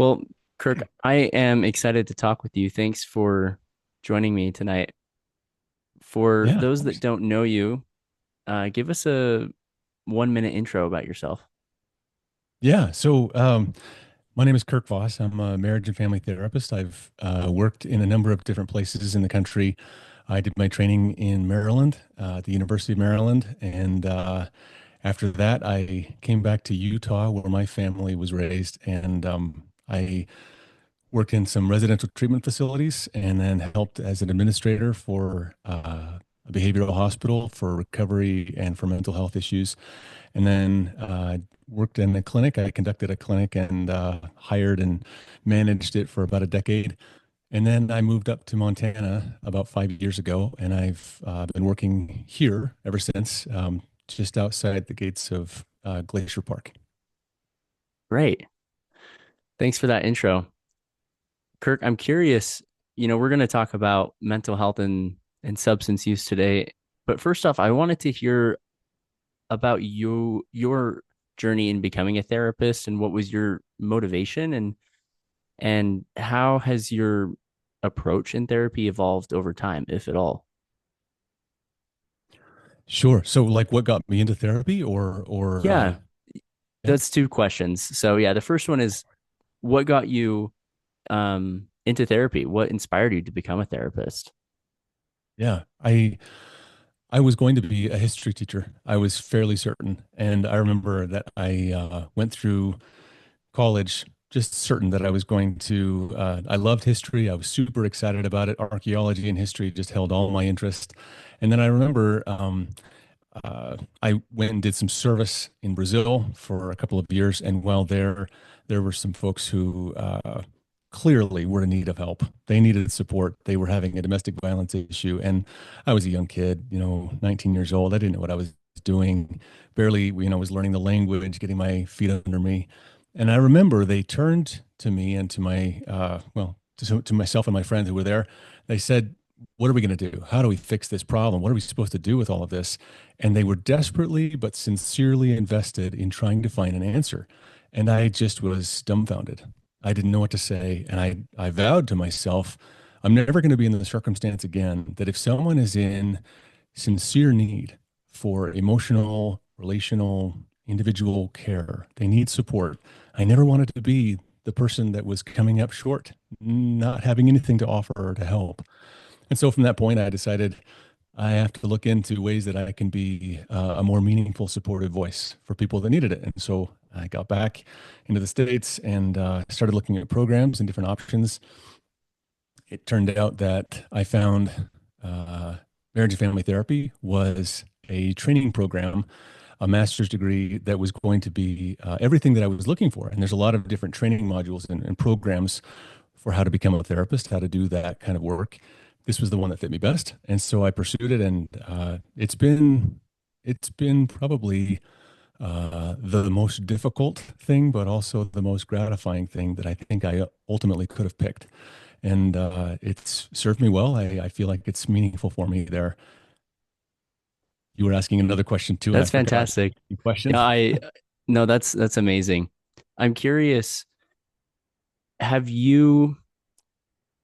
Well, Kirk, I am excited to talk with you. Thanks for joining me tonight. For Yeah, of those that course. don't know you, give us a 1 minute intro about yourself. Yeah. My name is Kirk Voss. I'm a marriage and family therapist. I've worked in a number of different places in the country. I did my training in Maryland, at the University of Maryland. And after that, I came back to Utah, where my family was raised. And I worked in some residential treatment facilities and then helped as an administrator for a behavioral hospital for recovery and for mental health issues. And then worked in a clinic. I conducted a clinic and hired and managed it for about a decade. And then I moved up to Montana about 5 years ago, and I've been working here ever since, just outside the gates of Glacier Park. Great. Thanks for that intro. Kirk, I'm curious, we're going to talk about mental health and substance use today. But first off, I wanted to hear about your journey in becoming a therapist and what was your motivation and how has your approach in therapy evolved over time, if at all? Sure. So, like, what got me into therapy, or Yeah, yeah, that's two questions. So yeah, the first one is what got you into therapy? What inspired you to become a therapist? yeah. I was going to be a history teacher. I was fairly certain, and I remember that I went through college just certain that I was going to. I loved history. I was super excited about it. Archaeology and history just held all my interest. And then I remember I went and did some service in Brazil for a couple of years. And while there were some folks who clearly were in need of help. They needed support. They were having a domestic violence issue. And I was a young kid, 19 years old. I didn't know what I was doing. Barely, was learning the language, getting my feet under me. And I remember they turned to me and to to myself and my friends who were there. They said, "What are we going to do? How do we fix this problem? What are we supposed to do with all of this?" And they were desperately but sincerely invested in trying to find an answer. And I just was dumbfounded. I didn't know what to say. And I vowed to myself, I'm never going to be in the circumstance again that if someone is in sincere need for emotional, relational, individual care, they need support. I never wanted to be the person that was coming up short, not having anything to offer or to help. And so from that point, I decided I have to look into ways that I can be a more meaningful, supportive voice for people that needed it. And so I got back into the States and started looking at programs and different options. It turned out that I found uh, marriage and family therapy was a training program, a master's degree that was going to be everything that I was looking for. And there's a lot of different training modules and programs for how to become a therapist, how to do that kind of work. This was the one that fit me best, and so I pursued it. And it's been probably the most difficult thing, but also the most gratifying thing that I think I ultimately could have picked. And it's served me well. I feel like it's meaningful for me there. You were asking another question too, and I That's forgot fantastic. the question. Yeah, I no, that's amazing. I'm curious, have you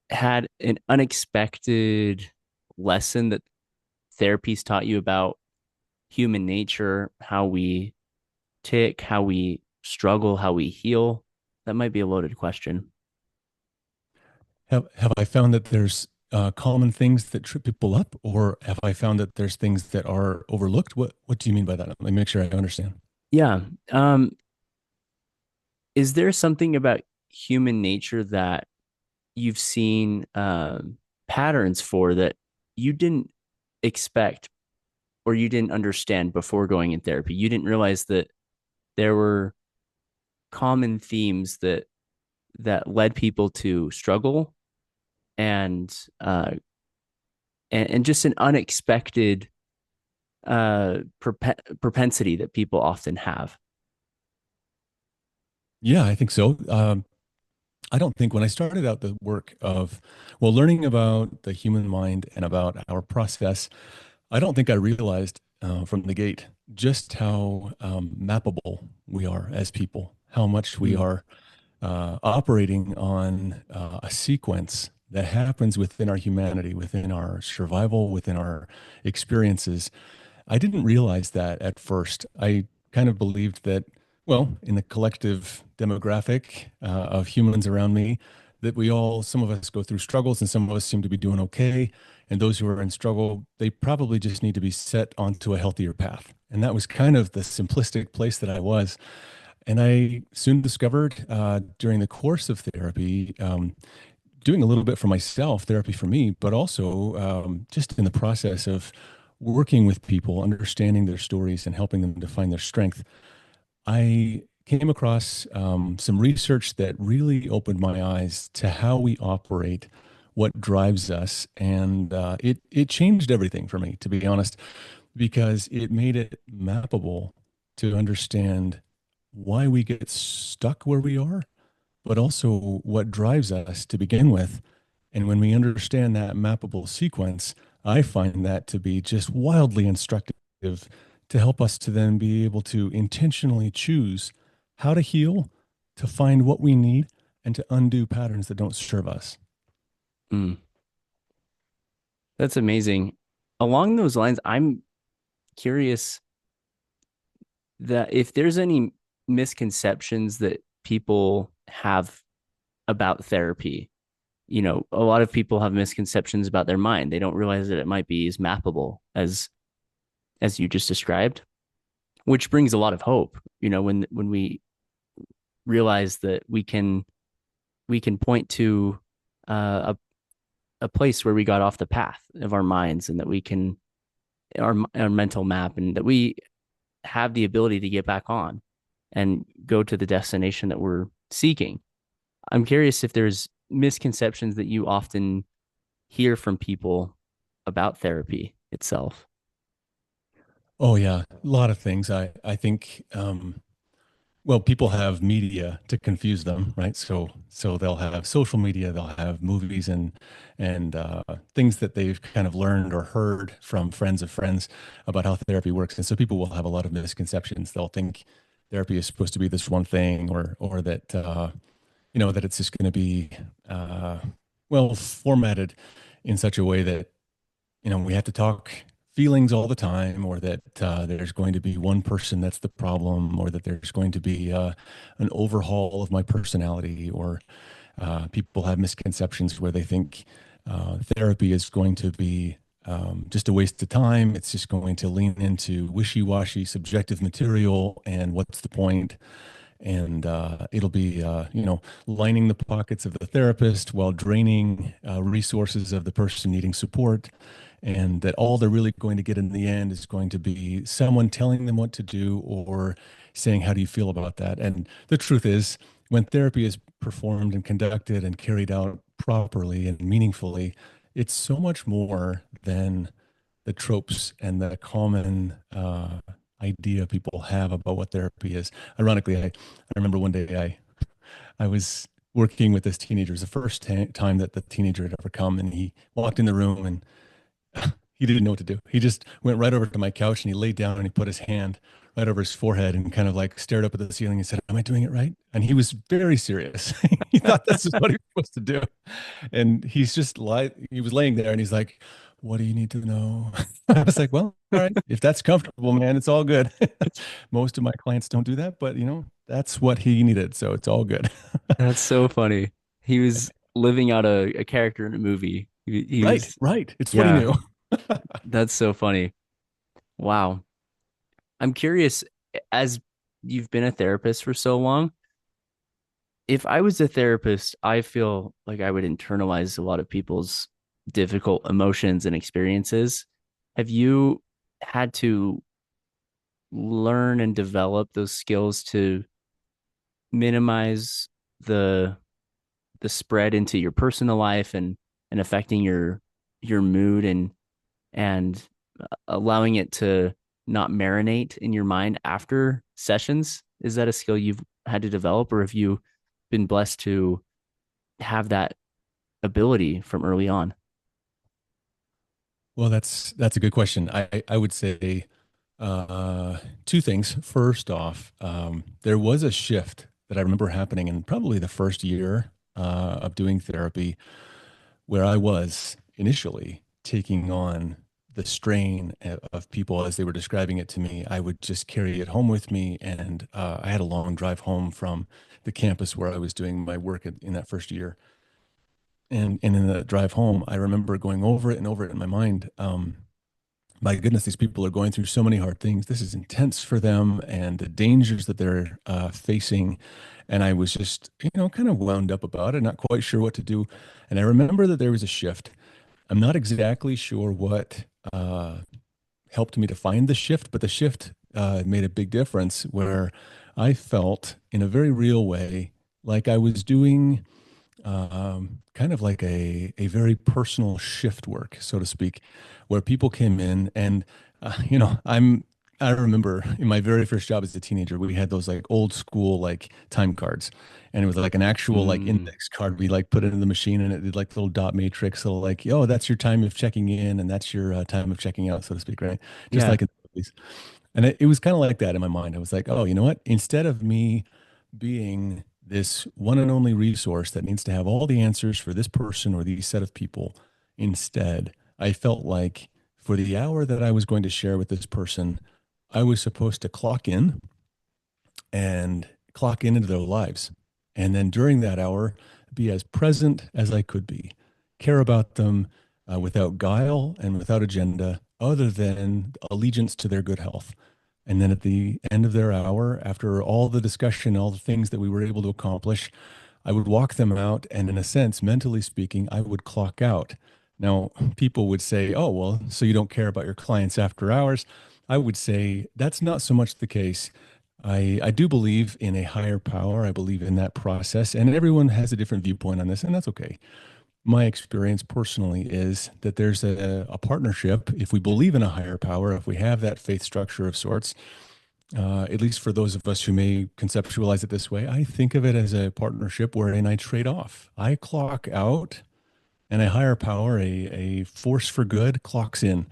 had an unexpected lesson that therapy's taught you about human nature, how we tick, how we struggle, how we heal? That might be a loaded question. Have I found that there's common things that trip people up, or have I found that there's things that are overlooked? What do you mean by that? Let me make sure I understand. Yeah. Is there something about human nature that you've seen patterns for that you didn't expect or you didn't understand before going in therapy? You didn't realize that there were common themes that led people to struggle and and just an unexpected propensity that people often have. Yeah, I think so. I don't think when I started out the work of, well, learning about the human mind and about our process, I don't think I realized from the gate just how mappable we are as people, how much we Mm. are. operating on a sequence that happens within our humanity, within our survival, within our experiences. I didn't realize that at first. I kind of believed that, well, in the collective demographic of humans around me, that we all, some of us go through struggles and some of us seem to be doing okay. And those who are in struggle, they probably just need to be set onto a healthier path. And that was kind of the simplistic place that I was. And I soon discovered during the course of therapy, doing a little bit for myself, therapy for me, but also just in the process of working with people, understanding their stories and helping them to find their strength, I came across some research that really opened my eyes to how we operate, what drives us, and it changed everything for me, to be honest, because it made it mappable to understand why we get stuck where we are, but also what drives us to begin with. And when we understand that mappable sequence, I find that to be just wildly instructive to help us to then be able to intentionally choose how to heal, to find what we need, and to undo patterns that don't serve us. Mm, that's amazing. Along those lines, I'm curious that if there's any misconceptions that people have about therapy. A lot of people have misconceptions about their mind. They don't realize that it might be as mappable as you just described, which brings a lot of hope. When we realize that we can point to a place where we got off the path of our minds, and that we can our mental map, and that we have the ability to get back on and go to the destination that we're seeking. I'm curious if there's misconceptions that you often hear from people about therapy itself. Oh yeah, a lot of things. I think well, people have media to confuse them, right? So they'll have social media, they'll have movies and things that they've kind of learned or heard from friends of friends about how therapy works. And so people will have a lot of misconceptions. They'll think therapy is supposed to be this one thing, or that that it's just going to be uh, well formatted in such a way that we have to talk feelings all the time, or that there's going to be one person that's the problem, or that there's going to be an overhaul of my personality, or people have misconceptions where they think therapy is going to be just a waste of time. It's just going to lean into wishy-washy subjective material, and what's the point? And it'll be lining the pockets of the therapist while draining resources of the person needing support, and that all they're really going to get in the end is going to be someone telling them what to do, or saying, how do you feel about that? And the truth is, when therapy is performed and conducted and carried out properly and meaningfully, it's so much more than the tropes and the common idea people have about what therapy is. Ironically, I remember one day I was working with this teenager. It was the first time that the teenager had ever come, and he walked in the room and he didn't know what to do. He just went right over to my couch and he laid down and he put his hand right over his forehead and kind of like stared up at the ceiling and said, "Am I doing it right?" And he was very serious. He thought this is what he was supposed to do. And he was laying there and he's like, "What do you need to know?" I was like, "Well, all right. If that's comfortable, man, it's all good." Most of my clients don't do that, but that's what he needed. So it's all good. That's so funny. He was living out a character in a movie. He Right, was, right. It's what he yeah, knew. that's so funny. Wow. I'm curious, as you've been a therapist for so long, if I was a therapist, I feel like I would internalize a lot of people's difficult emotions and experiences. Have you had to learn and develop those skills to minimize the the spread into your personal life and affecting your mood and allowing it to not marinate in your mind after sessions? Is that a skill you've had to develop, or have you been blessed to have that ability from early on? Well, that's a good question. I would say two things. First off, there was a shift that I remember happening in probably the first year of doing therapy, where I was initially taking on the strain of people as they were describing it to me. I would just carry it home with me. And I had a long drive home from the campus where I was doing my work in that first year. And in the drive home, I remember going over it in my mind. My goodness, these people are going through so many hard things. This is intense for them and the dangers that they're facing. And I was just, kind of wound up about it, not quite sure what to do. And I remember that there was a shift. I'm not exactly sure what uh, helped me to find the shift, but the shift made a big difference where I felt in a very real way like I was doing kind of like a very personal shift work, so to speak, where people came in and I remember in my very first job as a teenager, we had those like old school like time cards, and it was like an actual like Mm, index card. We like put it in the machine, and it did like little dot matrix, so like, oh, that's your time of checking in, and that's your time of checking out, so to speak, right? Just yeah. like in the movies. And it was kind of like that in my mind. I was like, oh, you know what? Instead of me being this one and only resource that needs to have all the answers for this person or these set of people, instead, I felt like for the hour that I was going to share with this person, I was supposed to clock in into their lives. And then during that hour, be as present as I could be, care about them without guile and without agenda, other than allegiance to their good health. And then at the end of their hour, after all the discussion, all the things that we were able to accomplish, I would walk them out. And in a sense, mentally speaking, I would clock out. Now, people would say, oh, well, so you don't care about your clients after hours. I would say that's not so much the case. I do believe in a higher power. I believe in that process. And everyone has a different viewpoint on this, and that's okay. My experience personally is that there's a partnership. If we believe in a higher power, if we have that faith structure of sorts, at least for those of us who may conceptualize it this way, I think of it as a partnership wherein I trade off. I clock out, and a higher power, a force for good, clocks in.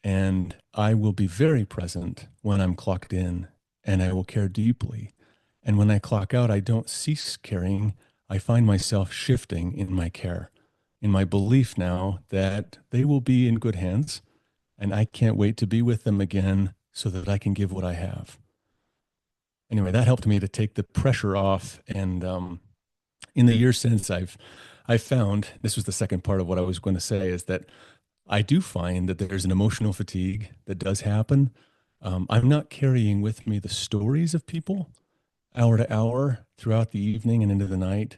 And I will be very present when I'm clocked in, and I will care deeply. And when I clock out, I don't cease caring. I find myself shifting in my care, in my belief now that they will be in good hands, and I can't wait to be with them again so that I can give what I have. Anyway, that helped me to take the pressure off. And in the years since, I've found this was the second part of what I was going to say is that I do find that there's an emotional fatigue that does happen. I'm not carrying with me the stories of people hour to hour throughout the evening and into the night.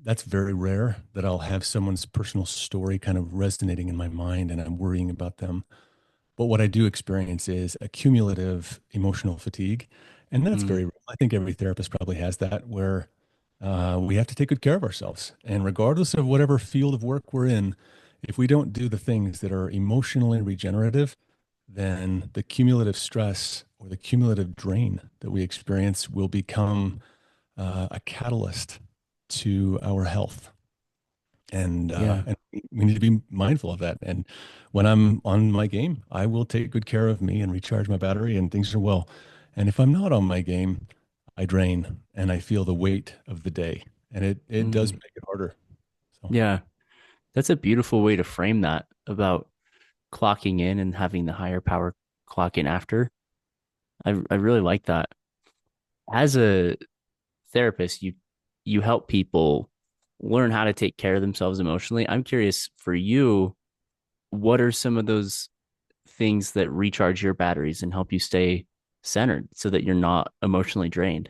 That's very rare that I'll have someone's personal story kind of resonating in my mind and I'm worrying about them. But what I do experience is a cumulative emotional fatigue. And that's Mm, very real. I think every therapist probably has that where we have to take good care of ourselves. And regardless of whatever field of work we're in, if we don't do the things that are emotionally regenerative, then the cumulative stress or the cumulative drain that we experience will become a catalyst to our health. yeah. And we need to be mindful of that. And when I'm on my game, I will take good care of me and recharge my battery, and things are well. And if I'm not on my game, I drain and I feel the weight of the day, and it does Mm, make it harder. So yeah. That's a beautiful way to frame that about clocking in and having the higher power clock in after. I really like that. As a therapist, you help people learn how to take care of themselves emotionally. I'm curious for you, what are some of those things that recharge your batteries and help you stay centered so that you're not emotionally drained?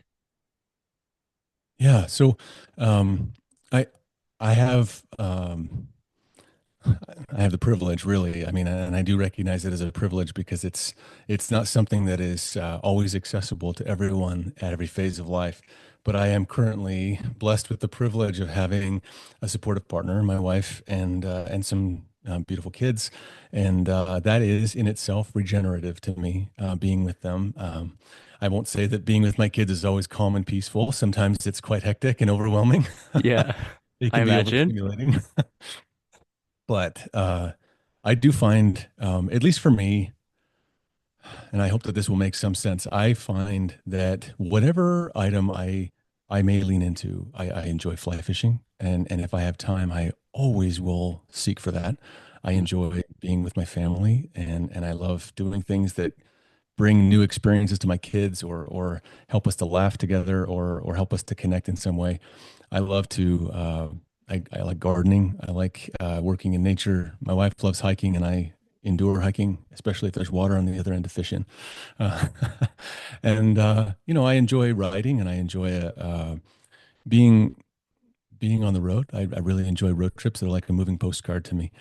yeah, so um, I I have I have the privilege, really. I mean, and I do recognize it as a privilege because it's not something that is always accessible to everyone at every phase of life. But I am currently blessed with the privilege of having a supportive partner, my wife, and some beautiful kids, and that is in itself regenerative to me. Being with them, I won't say that being with my kids is always calm and peaceful. Sometimes it's quite hectic and overwhelming. Yeah, It I can be imagine. overstimulating. But I do find, at least for me, and I hope that this will make some sense. I find that whatever item I may lean into, I enjoy fly fishing, and if I have time, I always will seek for that. I enjoy being with my family, and I love doing things that bring new experiences to my kids, or help us to laugh together, or help us to connect in some way. I love to I like gardening. I like working in nature. My wife loves hiking, and I endure hiking, especially if there's water on the other end to fish in. Uh, and I enjoy riding, and I enjoy being being on the road. I really enjoy road trips. They're like a moving postcard to me.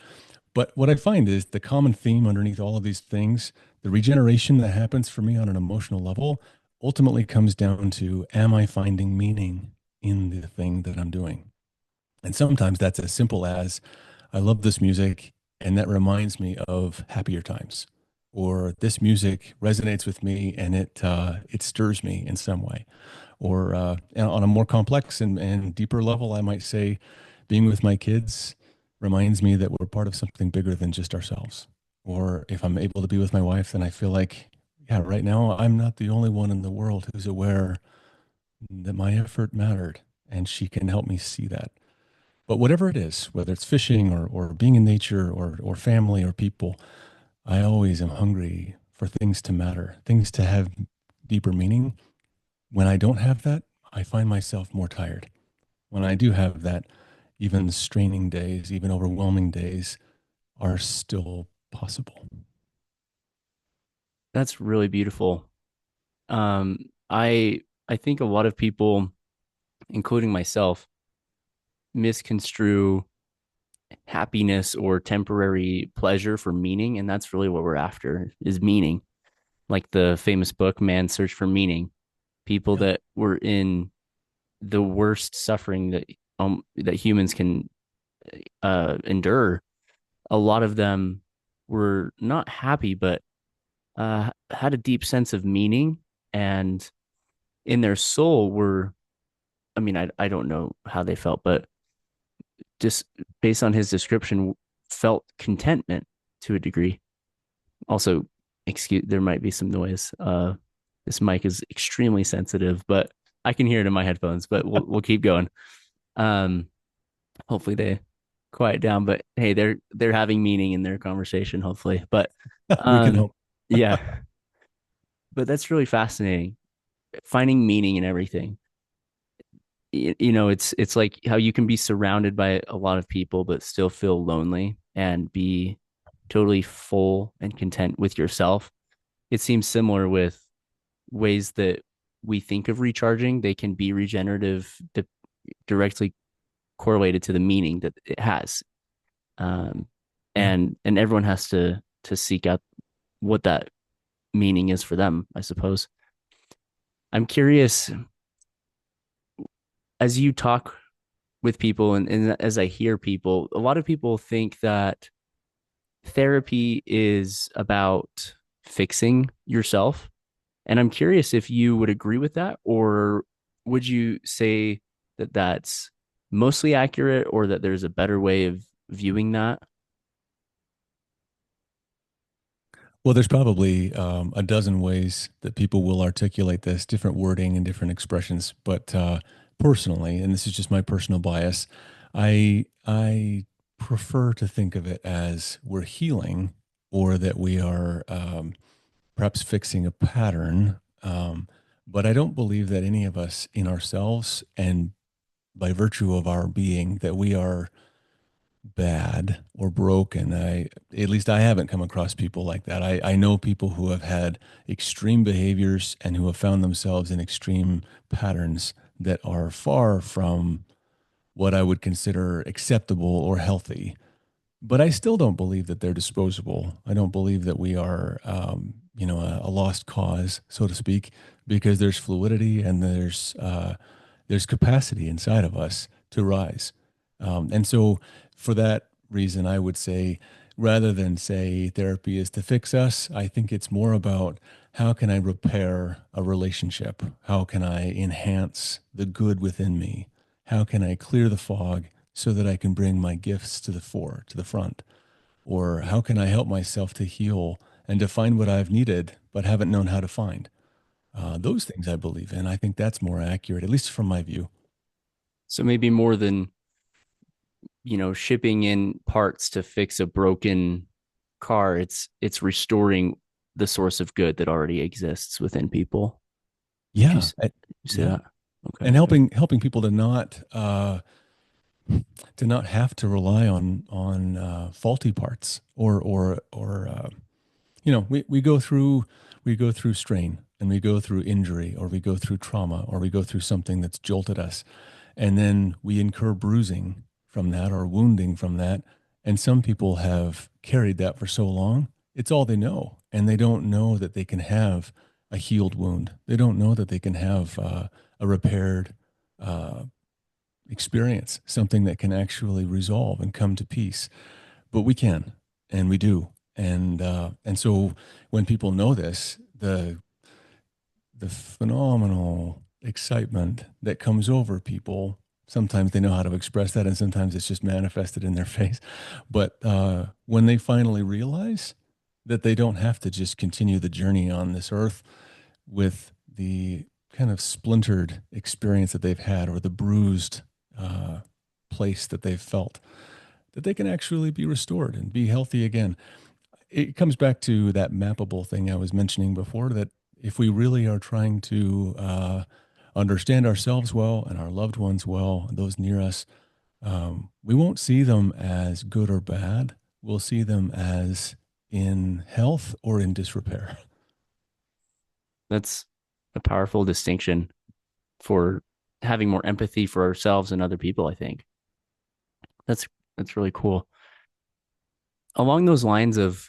But what I find is the common theme underneath all of these things, the regeneration that happens for me on an emotional level, ultimately comes down to, am I finding meaning in the thing that I'm doing? And sometimes that's as simple as, I love this music and that reminds me of happier times. Or this music resonates with me and it stirs me in some way. Or and on a more complex and deeper level, I might say being with my kids reminds me that we're part of something bigger than just ourselves. Or if I'm able to be with my wife, then I feel like, yeah, right now I'm not the only one in the world who's aware that my effort mattered, and she can help me see that. But whatever it is, whether it's fishing or being in nature or family or people, I always am hungry for things to matter, things to have deeper meaning. When I don't have that, I find myself more tired. When I do have that, even straining days, even overwhelming days are still possible. That's really beautiful. Um, I think a lot of people, including myself, misconstrue happiness or temporary pleasure for meaning, and that's really what we're after is meaning. Like the famous book, Man's Search for Meaning. People Yeah. that were in the worst suffering that humans can endure, a lot of them were not happy, but had a deep sense of meaning, and in their soul were. I mean, I don't know how they felt, but just based on his description, felt contentment to a degree. Also, excuse, there might be some noise. This mic is extremely sensitive, but I can hear it in my headphones. But we'll keep going. Um, hopefully they quiet down. But hey, they're having meaning in their conversation. Hopefully, but We can um, hope. yeah. But that's really fascinating. Finding meaning in everything. It's like how you can be surrounded by a lot of people but still feel lonely and be totally full and content with yourself. It seems similar with ways that we think of recharging. They can be regenerative, directly correlated to the meaning that it has. um, Yeah. and everyone has to seek out what that meaning is for them, I suppose. I'm curious, as you talk with people, and as I hear people, a lot of people think that therapy is about fixing yourself. And I'm curious if you would agree with that, or would you say that that's mostly accurate, or that there's a better way of viewing that? Well, there's probably a dozen ways that people will articulate this, different wording and different expressions. But personally, and this is just my personal bias, I prefer to think of it as we're healing, or that we are perhaps fixing a pattern. But I don't believe that any of us in ourselves and by virtue of our being that we are bad or broken. At least I haven't come across people like that. I know people who have had extreme behaviors and who have found themselves in extreme patterns that are far from what I would consider acceptable or healthy. But I still don't believe that they're disposable. I don't believe that we are, a lost cause, so to speak, because there's fluidity and there's capacity inside of us to rise. And so, for that reason, I would say, rather than say therapy is to fix us, I think it's more about, how can I repair a relationship? How can I enhance the good within me? How can I clear the fog so that I can bring my gifts to the front? Or how can I help myself to heal and to find what I've needed but haven't known how to find. Those things I believe in. I think that's more accurate, at least from my view. So maybe more than, shipping in parts to fix a broken car, it's restoring the source of good that already exists within people. Would you, Yeah, you say yeah, that? Okay. and helping people to not have to rely on faulty parts or we go through strain and we go through injury or we go through trauma or we go through something that's jolted us and then we incur bruising from that or wounding from that. And some people have carried that for so long, it's all they know. And they don't know that they can have a healed wound. They don't know that they can have a repaired uh, experience, something that can actually resolve and come to peace. But we can, and we do. And so when people know this, the phenomenal excitement that comes over people. Sometimes they know how to express that, and sometimes it's just manifested in their face. But when they finally realize that they don't have to just continue the journey on this earth with the kind of splintered experience that they've had or the bruised uh, place that they've felt, that they can actually be restored and be healthy again. It comes back to that mappable thing I was mentioning before, that if we really are trying to understand ourselves well and our loved ones well, those near us, we won't see them as good or bad. We'll see them as in health or in disrepair. That's a powerful distinction for having more empathy for ourselves and other people, I think. That's that's really cool. Along those lines of,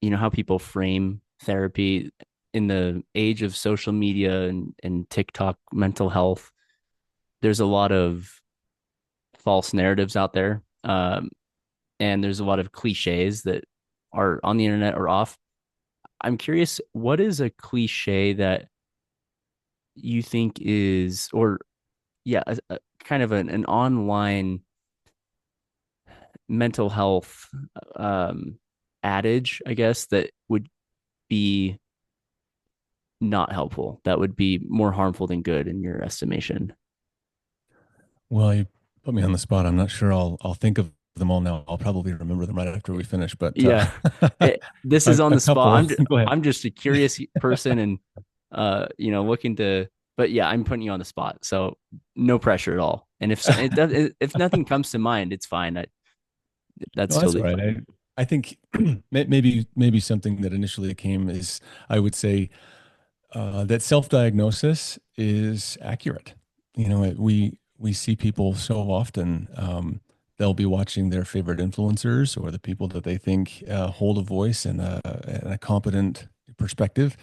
how people frame therapy in the age of social media and TikTok mental health, there's a lot of false narratives out there. And there's a lot of cliches that are on the internet or off. I'm curious, what is a cliche that you think is, or yeah, kind of an online mental health um, adage, I guess, that would be not helpful, that would be more harmful than good in your estimation? Well, you put me on the spot. I'm not sure I'll think of them all now. I'll probably remember them right after we finish, but Yeah, this is on a the spot. couple. Go ahead. I'm just a curious person, and looking to. But yeah, I'm putting you on the spot, so no pressure at all. And if it does, if nothing comes to mind, it's fine. That's No, that's all totally right. fine. I think maybe something that initially came is I would say that self-diagnosis is accurate. We see people so often. They'll be watching their favorite influencers or the people that they think hold a voice and a competent perspective,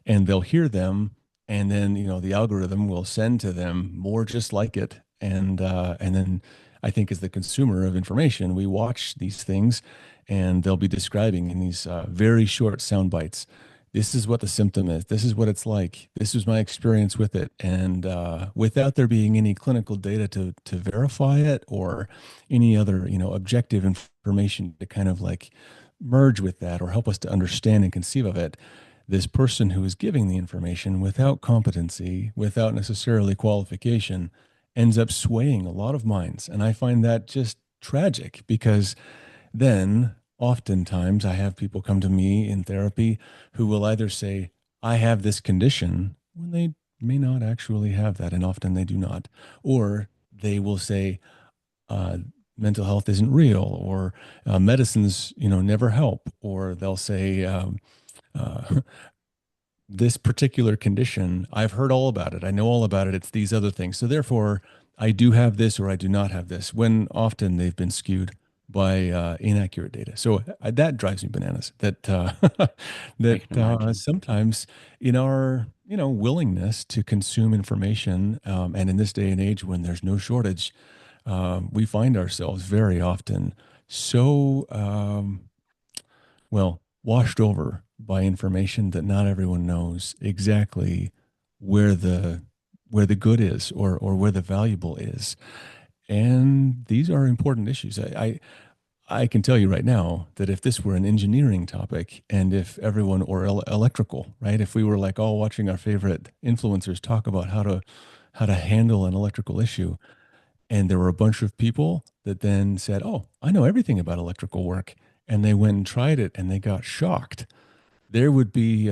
and they'll hear them, and then the algorithm will send to them more just like it, and then I think as the consumer of information, we watch these things, and they'll be describing in these very short sound bites. This is what the symptom is. This is what it's like. This was my experience with it, and without there being any clinical data to verify it or any other objective information to kind of like merge with that or help us to understand and conceive of it, this person who is giving the information without competency, without necessarily qualification, ends up swaying a lot of minds. And I find that just tragic because then oftentimes I have people come to me in therapy who will either say, I have this condition when they may not actually have that. And often they do not. Or they will say, uh, mental health isn't real, or medicines, never help. Or they'll say, uh, this particular condition, I've heard all about it. I know all about it. It's these other things. So therefore, I do have this or I do not have this, when often they've been skewed by inaccurate data. So that drives me bananas. That I can imagine. sometimes in our willingness to consume information, and in this day and age when there's no shortage, we find ourselves very often so washed over by information that not everyone knows exactly where the good is or where the valuable is. And these are important issues. I can tell you right now that if this were an engineering topic and if everyone or electrical, right? If we were like all watching our favorite influencers talk about how to handle an electrical issue, and there were a bunch of people that then said, "Oh, I know everything about electrical work," and they went and tried it and they got shocked, there would be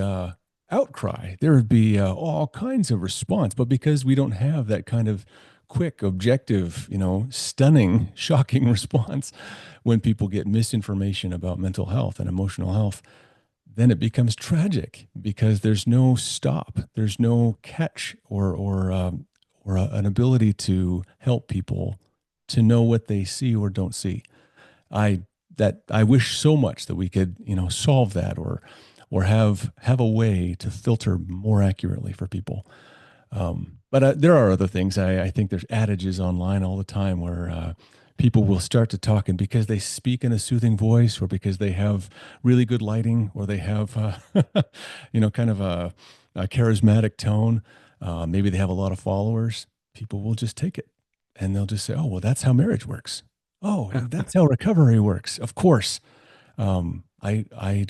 outcry. There would be all kinds of response. But because we don't have that kind of quick, objective, stunning, shocking response when people get misinformation about mental health and emotional health, then it becomes tragic because there's no stop, there's no catch or an ability to help people to know what they see or don't see. I I wish so much that we could, solve that or have a way to filter more accurately for people. But there are other things. I think there's adages online all the time where people will start to talk, and because they speak in a soothing voice, or because they have really good lighting, or they have, kind of a charismatic tone, maybe they have a lot of followers. People will just take it, and they'll just say, "Oh, well, that's how marriage works. Oh, that's how recovery works." Of course, I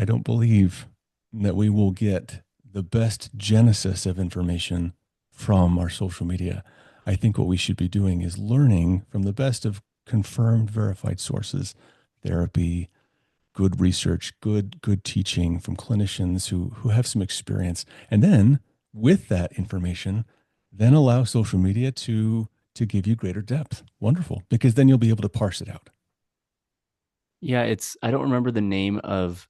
don't believe that we will get the best genesis of information from our social media. I think what we should be doing is learning from the best of confirmed, verified sources, therapy, good research, good teaching from clinicians who have some experience, and then with that information, then allow social media to give you greater depth. Wonderful, because then you'll be able to parse it out. Yeah, I don't remember the name of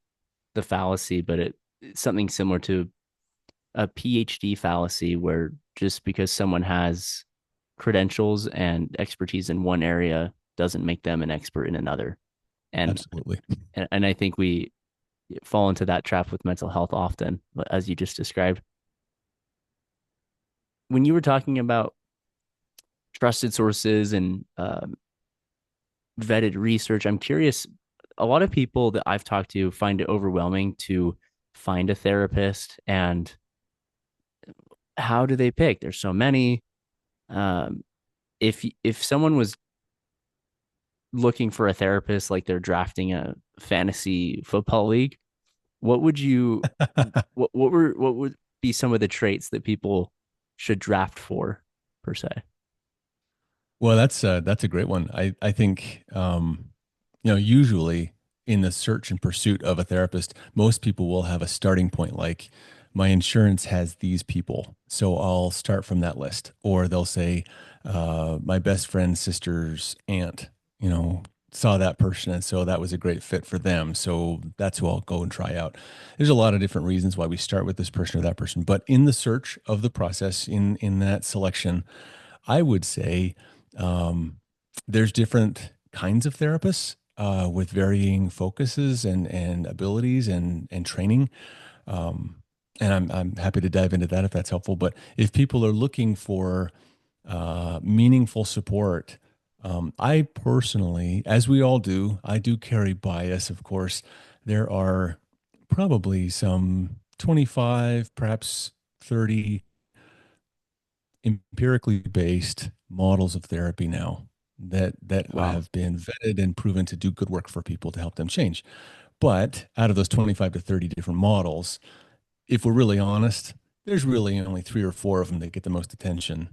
the fallacy, but it's something similar to a PhD fallacy where just because someone has credentials and expertise in one area doesn't make them an expert in another. And Absolutely. and I think we fall into that trap with mental health often, as you just described. When you were talking about trusted sources and vetted research, I'm curious. A lot of people that I've talked to find it overwhelming to find a therapist, and how do they pick? There's so many. Um, if someone was looking for a therapist, like they're drafting a fantasy football league, what would you what would be some of the traits that people should draft for per se? Well, that's a great one. I think usually in the search and pursuit of a therapist, most people will have a starting point like my insurance has these people, so I'll start from that list. Or they'll say my best friend's sister's aunt, saw that person, and so that was a great fit for them. So that's who I'll go and try out. There's a lot of different reasons why we start with this person or that person, but in the search of the process, in that selection, I would say um, there's different kinds of therapists with varying focuses and abilities and training. Um, and I'm happy to dive into that if that's helpful. But if people are looking for meaningful support, I personally, as we all do, I do carry bias, of course. There are probably some 25, perhaps 30 empirically based models of therapy now that Wow. have been vetted and proven to do good work for people to help them change. But out of those 25 to 30 different models, if we're really honest, there's really only three or four of them that get the most attention.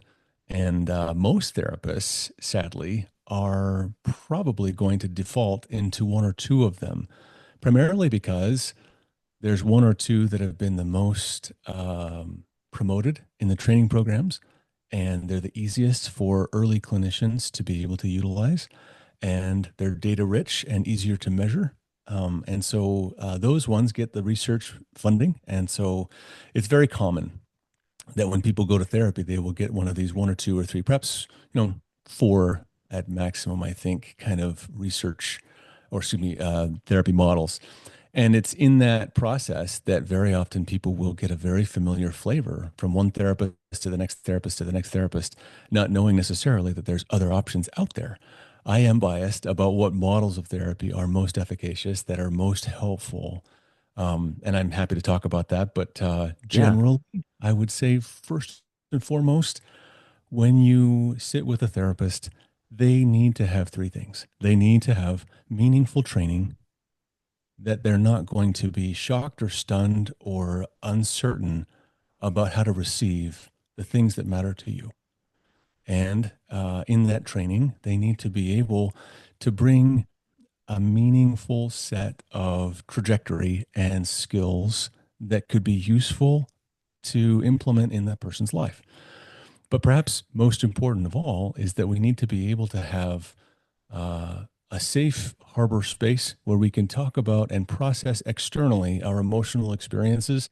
And most therapists, sadly, are probably going to default into one or two of them, primarily because there's one or two that have been the most promoted in the training programs, and they're the easiest for early clinicians to be able to utilize, and they're data rich and easier to measure. And so those ones get the research funding. And so it's very common that when people go to therapy, they will get one of these one or two or three, perhaps, four at maximum, I think, kind of research or excuse me, therapy models. And it's in that process that very often people will get a very familiar flavor from one therapist to the next therapist to the next therapist, not knowing necessarily that there's other options out there. I am biased about what models of therapy are most efficacious, that are most helpful. And I'm happy to talk about that. But Yeah. generally, I would say first and foremost, when you sit with a therapist, they need to have three things. They need to have meaningful training, that they're not going to be shocked or stunned or uncertain about how to receive the things that matter to you. And in that training, they need to be able to bring a meaningful set of trajectory and skills that could be useful to implement in that person's life. But perhaps most important of all is that we need to be able to have a safe harbor space where we can talk about and process externally our emotional experiences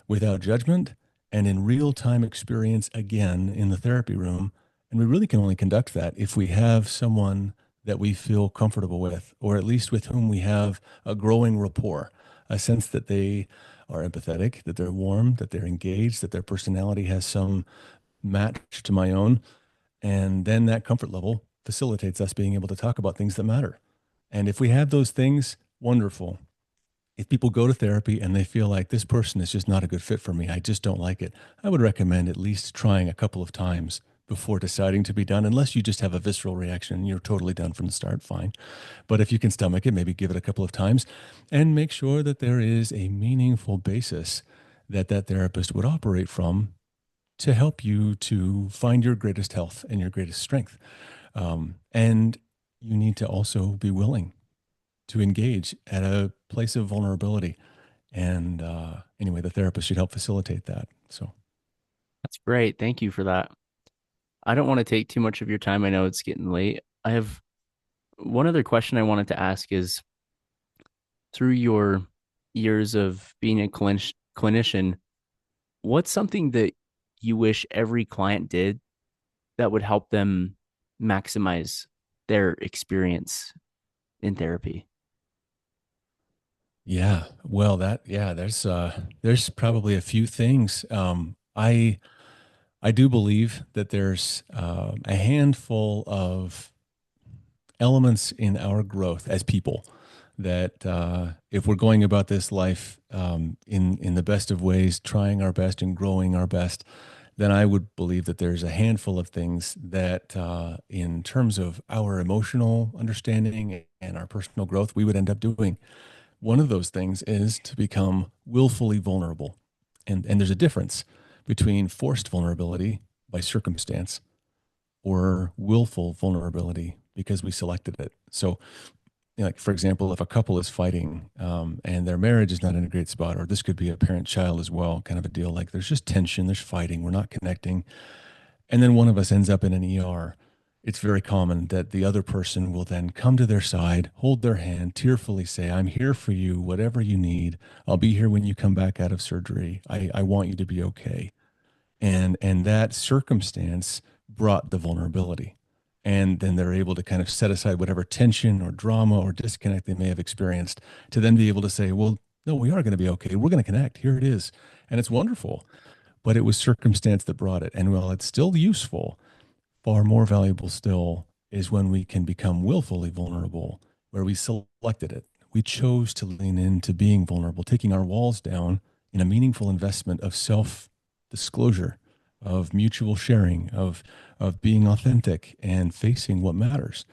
without judgment and in real time experience again in the therapy room. And we really can only conduct that if we have someone that we feel comfortable with, or at least with whom we have a growing rapport, a sense that they are empathetic, that they're warm, that they're engaged, that their personality has some match to my own. And then that comfort level facilitates us being able to talk about things that matter. And if we have those things, wonderful. If people go to therapy and they feel like this person is just not a good fit for me, I just don't like it, I would recommend at least trying a couple of times before deciding to be done, unless you just have a visceral reaction and you're totally done from the start, fine. But if you can stomach it, maybe give it a couple of times and make sure that there is a meaningful basis that that therapist would operate from to help you to find your greatest health and your greatest strength. And you need to also be willing to engage at a place of vulnerability. And anyway, the therapist should help facilitate that. So, That's great. Thank you for that. I don't want to take too much of your time. I know it's getting late. I have one other question I wanted to ask is through your years of being a clinician, what's something that you wish every client did that would help them maximize their experience in therapy? yeah, well, there's probably a few things. I do believe that there's a handful of elements in our growth as people that if we're going about this life in the best of ways, trying our best and growing our best, then I would believe that there's a handful of things that, in terms of our emotional understanding and our personal growth, we would end up doing. One of those things is to become willfully vulnerable, and there's a difference between forced vulnerability by circumstance or willful vulnerability because we selected it. So, like for example, if a couple is fighting and their marriage is not in a great spot, or this could be a parent-child as well, kind of a deal. Like there's just tension, there's fighting, we're not connecting, and then one of us ends up in an ER. It's very common that the other person will then come to their side, hold their hand, tearfully say, "I'm here for you, whatever you need. I'll be here when you come back out of surgery. I want you to be okay." And that circumstance brought the vulnerability, and then they're able to kind of set aside whatever tension or drama or disconnect they may have experienced to then be able to say, well, no, we are going to be okay, we're going to connect, here it is. And it's wonderful, but it was circumstance that brought it. And while it's still useful, far more valuable still is when we can become willfully vulnerable, where we selected it. We chose to lean into being vulnerable, taking our walls down in a meaningful investment of self disclosure, of mutual sharing, of being authentic and facing what matters.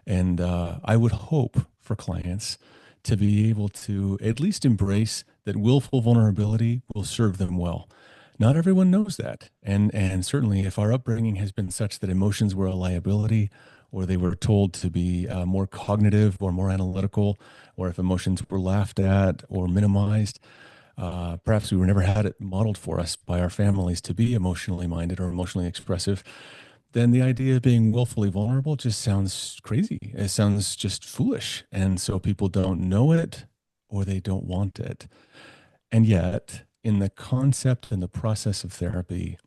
And I would hope for clients to be able to at least embrace that willful vulnerability will serve them well. Not everyone knows that. And certainly if our upbringing has been such that emotions were a liability, or they were told to be more cognitive or more analytical, or if emotions were laughed at or minimized, perhaps we were never had it modeled for us by our families to be emotionally minded or emotionally expressive, then the idea of being willfully vulnerable just sounds crazy. It sounds just foolish. And so people don't know it or they don't want it. And yet, in the concept and the process of therapy,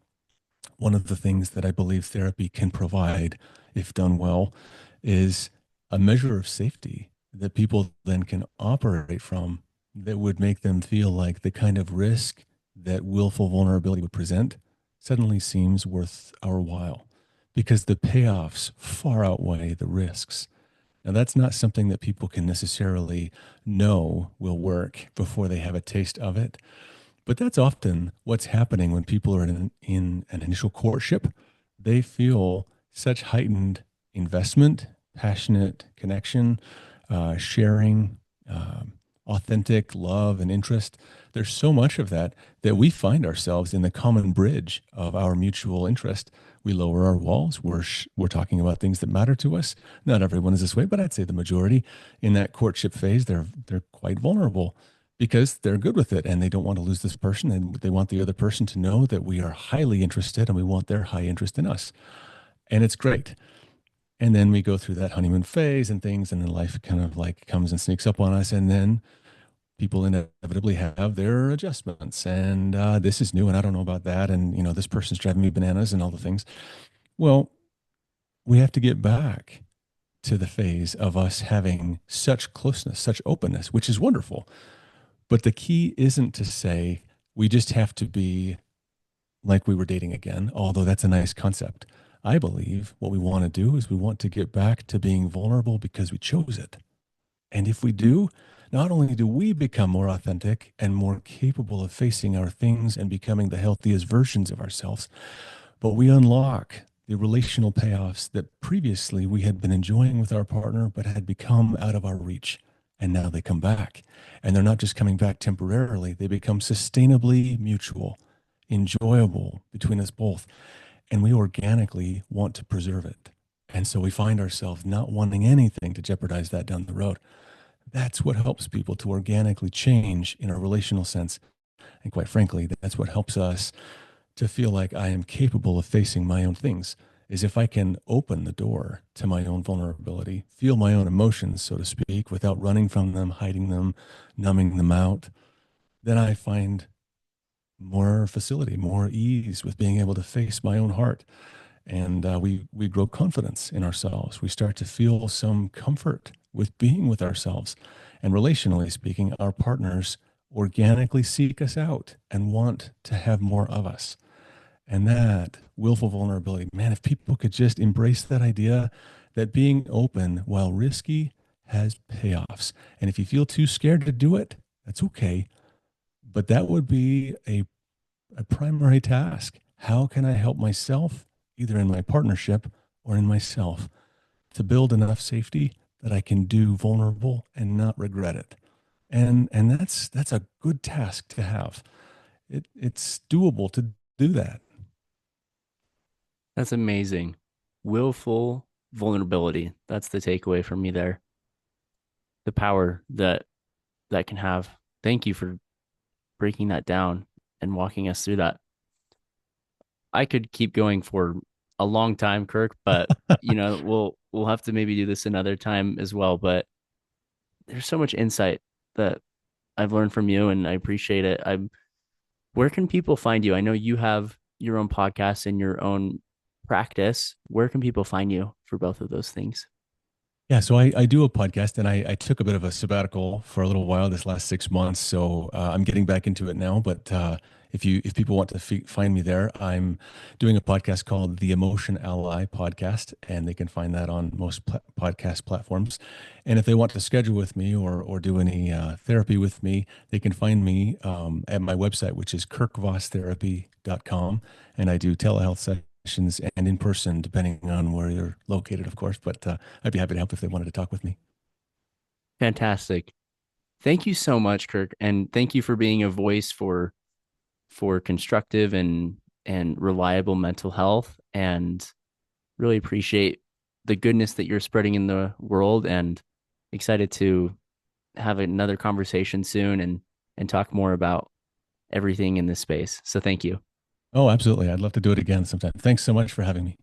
one of the things that I believe therapy can provide, if done well, is a measure of safety that people then can operate from that would make them feel like the kind of risk that willful vulnerability would present suddenly seems worth our while because the payoffs far outweigh the risks. Now, that's not something that people can necessarily know will work before they have a taste of it, but that's often what's happening when people are in an initial courtship. They feel such heightened investment, passionate connection, sharing, um, authentic love and interest. There's so much of that that we find ourselves in the common bridge of our mutual interest. We lower our walls. We're talking about things that matter to us. Not everyone is this way, but I'd say the majority in that courtship phase, they're quite vulnerable because they're good with it and they don't want to lose this person and they want the other person to know that we are highly interested and we want their high interest in us. And it's great. And then we go through that honeymoon phase and things, and then life kind of like comes and sneaks up on us. And then people inevitably have their adjustments. And this is new, and I don't know about that. And, this person's driving me bananas and all the things. Well, we have to get back to the phase of us having such closeness, such openness, which is wonderful. But the key isn't to say we just have to be like we were dating again, although that's a nice concept. I believe what we want to do is we want to get back to being vulnerable because we chose it. And if we do, not only do we become more authentic and more capable of facing our things and becoming the healthiest versions of ourselves, but we unlock the relational payoffs that previously we had been enjoying with our partner, but had become out of our reach. And now they come back. And they're not just coming back temporarily, they become sustainably mutual, enjoyable between us both. And we organically want to preserve it. And so we find ourselves not wanting anything to jeopardize that down the road. That's what helps people to organically change in a relational sense. And quite frankly, that's what helps us to feel like I am capable of facing my own things. Is if I can open the door to my own vulnerability, feel my own emotions, so to speak, without running from them, hiding them, numbing them out, then I find more facility, more ease with being able to face my own heart. And we grow confidence in ourselves. We start to feel some comfort with being with ourselves. And relationally speaking, our partners organically seek us out and want to have more of us. And that willful vulnerability, man, if people could just embrace that idea that being open, while risky, has payoffs. And if you feel too scared to do it, that's okay. But that would be a primary task. How can I help myself, either in my partnership or in myself, to build enough safety that I can do vulnerable and not regret it? And that's a good task to have. It's doable to do that. That's amazing. Willful vulnerability. That's the takeaway for me there. The power that can have. Thank you for breaking that down and walking us through that. I could keep going for a long time, Kirk, but we'll have to maybe do this another time as well. But there's so much insight that I've learned from you, and I appreciate it. I'm Where can people find you? I know you have your own podcast and your own practice. Where can people find you for both of those things? Yeah, so I do a podcast and I took a bit of a sabbatical for a little while this last 6 months. So I'm getting back into it now. But if people want to find me there, I'm doing a podcast called the Emotion Ally Podcast, and they can find that on most podcast platforms. And if they want to schedule with me or do any therapy with me, they can find me at my website, which is kirkvosstherapy.com. And I do telehealth sessions and in person, depending on where you're located, of course. But I'd be happy to help if they wanted to talk with me. Fantastic. Thank you so much, Kirk, and thank you for being a voice for constructive and reliable mental health, and really appreciate the goodness that you're spreading in the world, and excited to have another conversation soon and talk more about everything in this space. So thank you. Oh, absolutely. I'd love to do it again sometime. Thanks so much for having me.